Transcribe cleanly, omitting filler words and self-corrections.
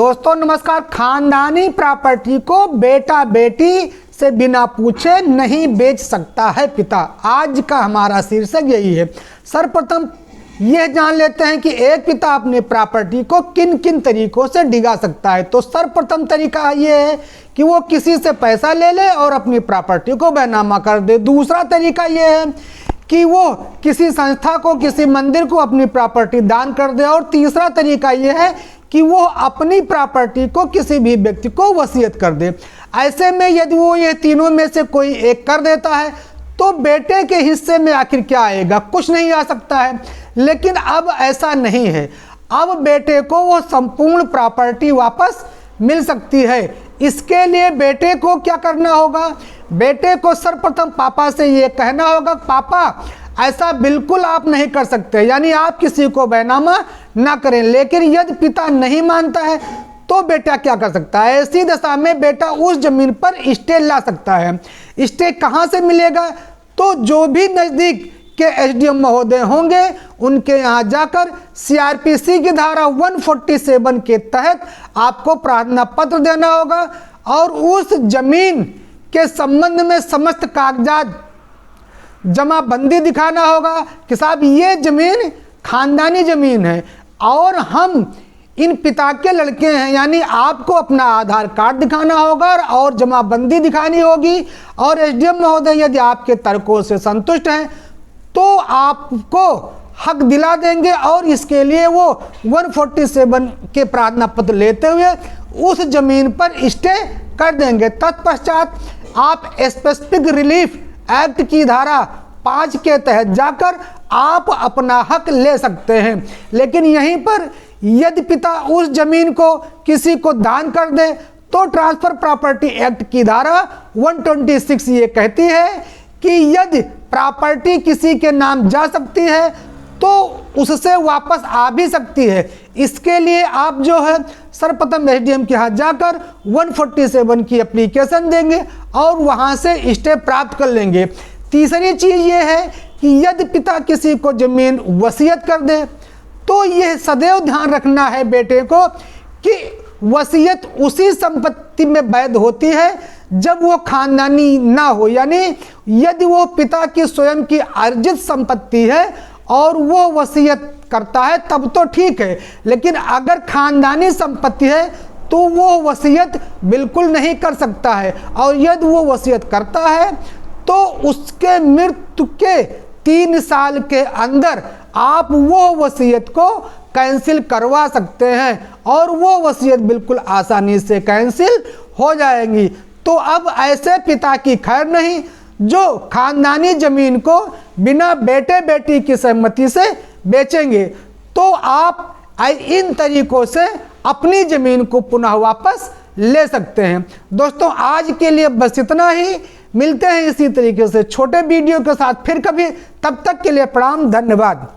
दोस्तों नमस्कार। खानदानी प्रॉपर्टी को बेटा बेटी से बिना पूछे नहीं बेच सकता है पिता। आज का हमारा शीर्षक यही है। सर्वप्रथम यह जान लेते हैं कि एक पिता अपनी प्रॉपर्टी को किन किन तरीकों से डिगा सकता है। तो सर्वप्रथम तरीका यह है कि वो किसी से पैसा ले ले और अपनी प्रॉपर्टी को बैनामा कर दे। दूसरा तरीका यह है कि वो किसी संस्था को, किसी मंदिर को अपनी प्रॉपर्टी दान कर दे। और तीसरा तरीका यह है कि वो अपनी प्रॉपर्टी को किसी भी व्यक्ति को वसीयत कर दे। ऐसे में यदि वो ये तीनों में से कोई एक कर देता है तो बेटे के हिस्से में आखिर क्या आएगा? कुछ नहीं आ सकता है। लेकिन अब ऐसा नहीं है। अब बेटे को वो संपूर्ण प्रॉपर्टी वापस मिल सकती है। इसके लिए बेटे को क्या करना होगा? बेटे को सर्वप्रथम पापा से ये कहना होगा, पापा ऐसा बिल्कुल आप नहीं कर सकते, यानी आप किसी को बैनामा ना करें। लेकिन यदि पिता नहीं मानता है तो बेटा क्या कर सकता है? ऐसी दशा में बेटा उस जमीन पर स्टे ला सकता है। स्टे कहाँ से मिलेगा? तो जो भी नज़दीक के एसडीएम महोदय होंगे उनके यहाँ जाकर सीआरपीसी की धारा 147 के तहत आपको प्रार्थना पत्र देना होगा और उस जमीन के संबंध में समस्त कागजात जमाबंदी दिखाना होगा कि साहब ये जमीन खानदानी जमीन है और हम इन पिता के लड़के हैं। यानी आपको अपना आधार कार्ड दिखाना होगा और जमाबंदी दिखानी होगी। और एसडीएम महोदय यदि आपके तर्कों से संतुष्ट हैं तो आपको हक दिला देंगे और इसके लिए वो 147 के प्रार्थना पत्र लेते हुए उस जमीन पर स्टे कर देंगे। तत्पश्चात आप स्पेसिफिक रिलीफ एक्ट की धारा 5 के तहत जाकर आप अपना हक ले सकते हैं। लेकिन यहीं पर यदि पिता उस जमीन को किसी को दान कर दे तो ट्रांसफर प्रॉपर्टी एक्ट की धारा 126 ये कहती है कि यदि प्रॉपर्टी किसी के नाम जा सकती है तो उससे वापस आ भी सकती है। इसके लिए आप जो है सर्वप्रथम एसडीएम के हाथ जाकर 147 की एप्लीकेशन देंगे और वहां से स्टे प्राप्त कर लेंगे। तीसरी चीज़ ये है कि यदि पिता किसी को जमीन वसीयत कर दे तो यह सदैव ध्यान रखना है बेटे को कि वसीयत उसी संपत्ति में वैध होती है जब वो खानदानी ना हो। यानी यदि वो पिता की स्वयं की अर्जित संपत्ति है और वो वसीयत करता है तब तो ठीक है। लेकिन अगर खानदानी संपत्ति है तो वो वसीयत बिल्कुल नहीं कर सकता है। और यदि वो वसीयत करता है तो उसके मृत्यु के 3 साल के अंदर आप वो वसीयत को कैंसिल करवा सकते हैं और वो वसीयत बिल्कुल आसानी से कैंसिल हो जाएगी। तो अब ऐसे पिता की खैर नहीं जो खानदानी जमीन को बिना बेटे बेटी की सहमति से बेचेंगे। तो आप इन तरीकों से अपनी जमीन को पुनः वापस ले सकते हैं। दोस्तों आज के लिए बस इतना ही। मिलते हैं इसी तरीके से छोटे वीडियो के साथ फिर कभी। तब तक के लिए प्रणाम, धन्यवाद।